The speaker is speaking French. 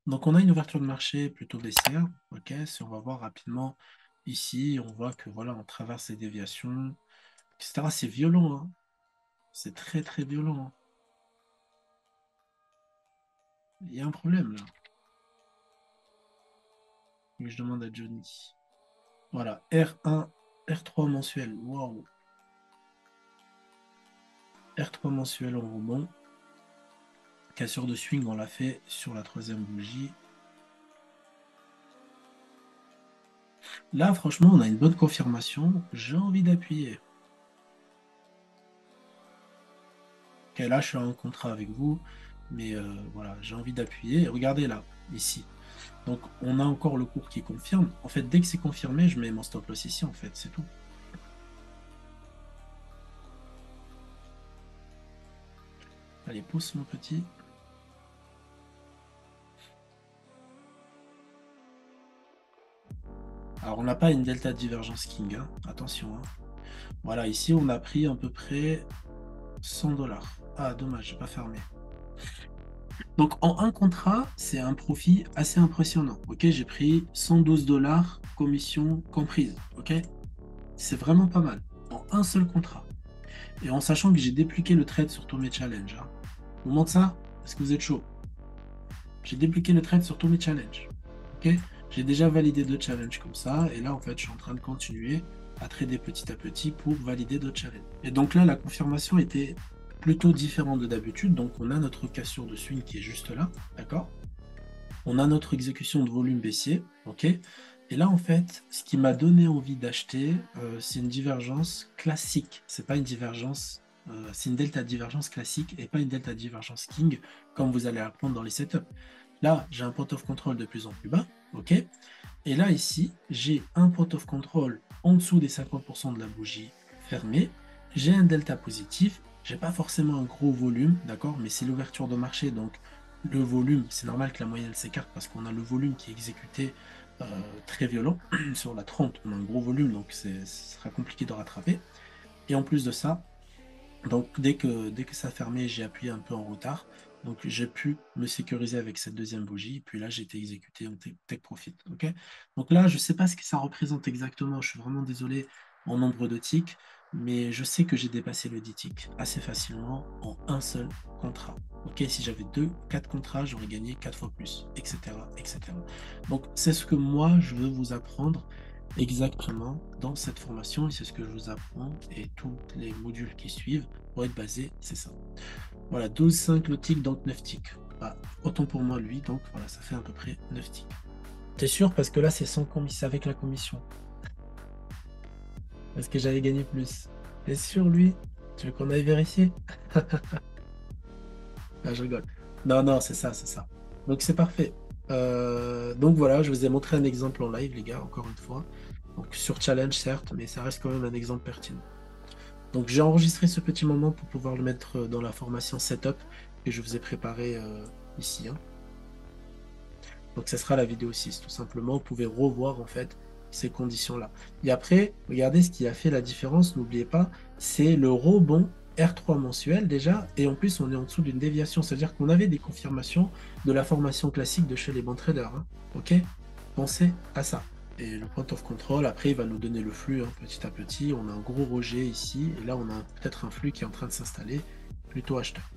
Donc, on a une ouverture de marché plutôt baissière. OK, si on va voir rapidement ici, on voit que voilà, on traverse les déviations, etc. C'est violent, hein. C'est très, très violent, hein. Il y a un problème là. Mais je demande à Johnny. Voilà, R1, R3 mensuel. Waouh. R3 mensuel en rebond. Cassure de swing, on l'a fait sur la troisième bougie. Là, franchement, on a une bonne confirmation. J'ai envie d'appuyer. Ok, là, je suis en contrat avec vous. Mais voilà, j'ai envie d'appuyer. Regardez là, ici. Donc, on a encore le cours qui confirme. En fait, dès que c'est confirmé, je mets mon stop loss ici, en fait, c'est tout. Allez, pousse, mon petit. Alors, on n'a pas une delta divergence king, hein. Attention, hein. Voilà, ici, on a pris à peu près 100 dollars. Ah, dommage, j'ai pas fermé. Donc, en un contrat, c'est un profit assez impressionnant. Ok, j'ai pris 112 dollars, commission comprise. Ok, c'est vraiment pas mal. En un seul contrat. Et en sachant que j'ai dépliqué le trade sur tous mes challenges, hein. Vous montre ça? Est-ce que vous êtes chaud? J'ai dépliqué le trade sur tous mes challenges. Ok, j'ai déjà validé 2 challenges comme ça. Et là, en fait, je suis en train de continuer à trader petit à petit pour valider d'autres challenges. Et donc là, la confirmation était plutôt différente de d'habitude. Donc, on a notre cassure de swing qui est juste là. D'accord? On a notre exécution de volume baissier, ok? Et là, en fait, ce qui m'a donné envie d'acheter, c'est une divergence classique. C'est pas une divergence, c'est une delta divergence classique et pas une delta divergence king, comme vous allez apprendre dans les setups. Là, j'ai un point of control de plus en plus bas, ok? Et là, ici, j'ai un point of control en dessous des 50% de la bougie fermée. J'ai un delta positif. J'ai pas forcément un gros volume, d'accord? Mais c'est l'ouverture de marché, donc le volume, c'est normal que la moyenne s'écarte parce qu'on a le volume qui est exécuté très violent. Sur la 30, on a un gros volume, donc ce sera compliqué de rattraper. Et en plus de ça, donc dès que ça a fermé, j'ai appuyé un peu en retard. Donc j'ai pu me sécuriser avec cette deuxième bougie. Puis là, j'ai été exécuté en take profit. Ok. Donc là, je ne sais pas ce que ça représente exactement. Je suis vraiment désolé en nombre de ticks, mais je sais que j'ai dépassé le 10 ticks assez facilement en un seul contrat. Ok, si j'avais 2, 4 contrats, j'aurais gagné 4 fois plus, etc., etc. Donc c'est ce que moi je veux vous apprendre exactement dans cette formation, et c'est ce que je vous apprends, et tous les modules qui suivent pour être basés, c'est ça. Voilà, 12, 5 le tick, donc 9 ticks. Bah, autant pour moi, lui, donc voilà, ça fait à peu près 9 ticks. T'es sûr? Parce que là, c'est sans commission, avec la commission. Parce que j'avais gagné plus. T'es sûr, lui? Tu veux qu'on aille vérifier? Ah, je rigole. Non, non, c'est ça, c'est ça. Donc c'est parfait. Donc voilà, je vous ai montré un exemple en live, les gars, encore une fois. Donc sur challenge, certes, mais ça reste quand même un exemple pertinent. Donc j'ai enregistré ce petit moment pour pouvoir le mettre dans la formation setup que je vous ai préparé ici, hein. Donc ce sera la vidéo 6, tout simplement. Vous pouvez revoir en fait ces conditions-là. Et après, regardez ce qui a fait la différence, n'oubliez pas, c'est le rebond R3 mensuel déjà, et en plus on est en dessous d'une déviation, c'est-à-dire qu'on avait des confirmations de la formation classique de chez les bons traders, hein. Ok? Pensez à ça. Et le point of control, après, il va nous donner le flux, hein, petit à petit. On a un gros rejet ici, et là, on a peut-être un flux qui est en train de s'installer, plutôt acheteur.